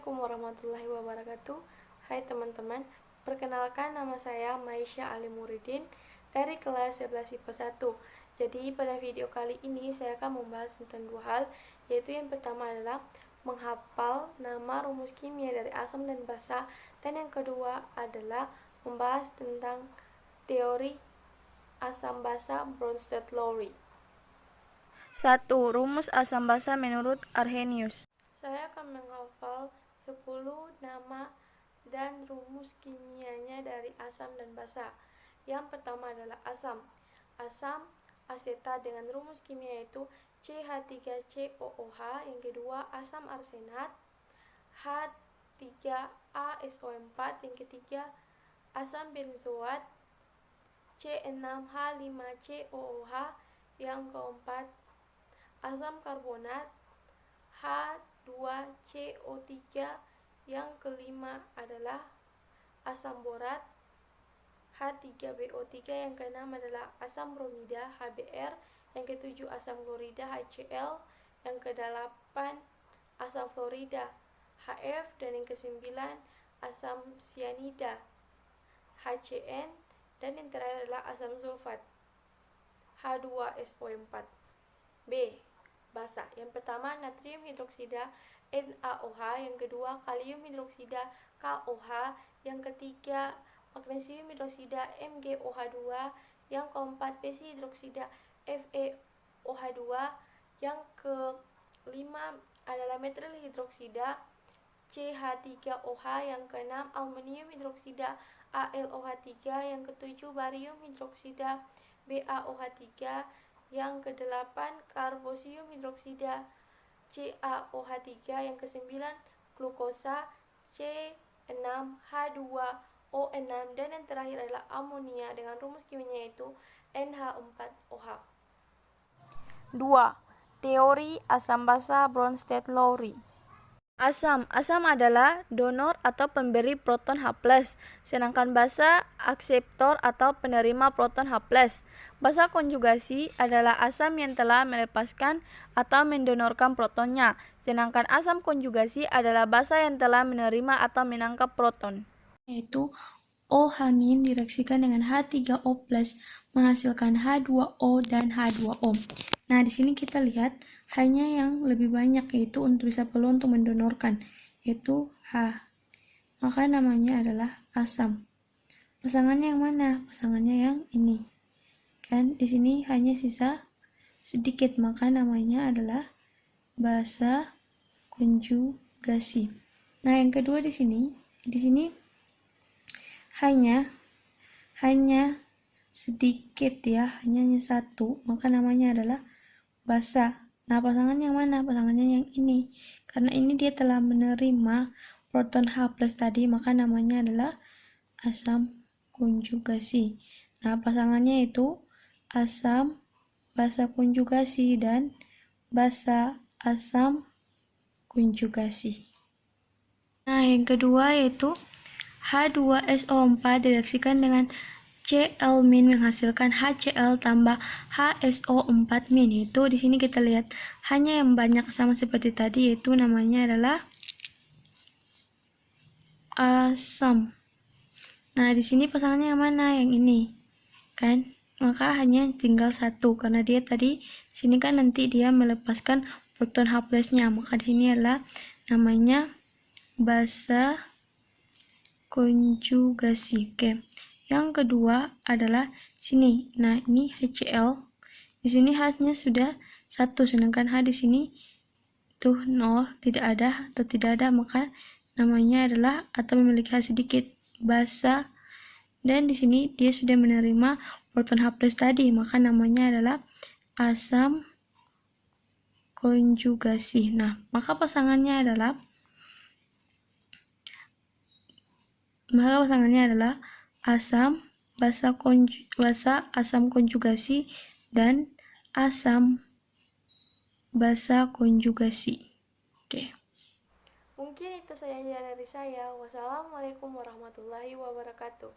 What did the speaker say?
Assalamualaikum warahmatullahi wabarakatuh. Hai teman-teman, perkenalkan nama saya Maisha Ali Muridin dari kelas 11 IPA 1. Jadi pada video kali ini saya akan membahas tentang dua hal, yaitu yang pertama adalah menghafal nama rumus kimia dari asam dan basa, dan yang kedua adalah membahas tentang teori asam basa Bronsted-Lowry. 1. Rumus asam basa menurut Arrhenius. Saya akan menghafal 10 nama dan rumus kimianya dari asam dan basa. Yang pertama adalah asam. Asam asetat dengan rumus kimia yaitu CH3COOH. Yang kedua asam arsenat H3ASO4. Yang ketiga asam benzoat C6H5COOH. Yang keempat asam karbonat H2CO3. Yang kelima adalah asam borat H3BO3. Yang keenam adalah asam bromida HBr. Yang ketujuh asam klorida HCl. Yang kedelapan asam fluorida HF. Dan yang kesembilan asam sianida HCN. Dan yang terakhir adalah asam sulfat H2SO4. B. Basa. Yang pertama natrium hidroksida NaOH, yang kedua kalium hidroksida KOH, yang ketiga magnesium hidroksida MgOH2, yang keempat besi hidroksida FeOH2, yang kelima adalah metil hidroksida CH3OH, yang keenam aluminium hidroksida AlOH3, yang ketujuh barium hidroksida BaOH3, yang kedelapan karbosium hidroksida CaOH3, yang kesembilan glukosa C6H2O6, dan yang terakhir adalah amonia dengan rumus kimianya yaitu NH4OH. 2. Teori asam basa Bronsted-Lowry. Asam adalah donor atau pemberi proton H+, sedangkan basa akseptor atau penerima proton H+. Basa konjugasi adalah asam yang telah melepaskan atau mendonorkan protonnya, sedangkan asam konjugasi adalah basa yang telah menerima atau menangkap proton. Yaitu OH- direaksikan dengan H3O+ menghasilkan H2O dan H2O. Nah, di sini kita lihat hanya yang lebih banyak, yaitu untuk bisa peluang untuk mendonorkan, yaitu H. Maka namanya adalah asam. Pasangannya yang mana? Pasangannya yang ini. Kan di sini hanya sisa sedikit, maka namanya adalah basa konjugasi. Nah, yang kedua di sini hanya sedikit ya, hanya satu, maka namanya adalah basa. Nah, pasangannya yang mana? Pasangannya yang ini. Karena ini dia telah menerima proton H+ tadi, maka namanya adalah asam konjugasi. Nah, pasangannya itu asam basa konjugasi dan basa asam konjugasi. Nah, yang kedua yaitu H2SO4 direaksikan dengan Cl- menghasilkan HCl tambah HSO4-. Itu di sini kita lihat hanya yang banyak sama seperti tadi, yaitu namanya adalah asam. Nah, di sini pasangannya yang mana? Yang ini. Kan? Maka hanya tinggal satu karena dia tadi sini kan nanti dia melepaskan proton H+-nya. Maka di sini adalah namanya basa konjugasi. Oke. Yang kedua adalah sini. Nah, ini HCl. Di sini H-nya sudah 1, sedangkan H di sini tuh 0, tidak ada atau tidak ada, maka namanya adalah atau memiliki H sedikit, basa. Dan di sini dia sudah menerima proton H+ tadi, maka namanya adalah asam konjugasi. Nah, maka pasangannya adalah asam basa asam konjugasi dan asam basa konjugasi. Oke. Mungkin itu saja dari saya. Wassalamualaikum warahmatullahi wabarakatuh.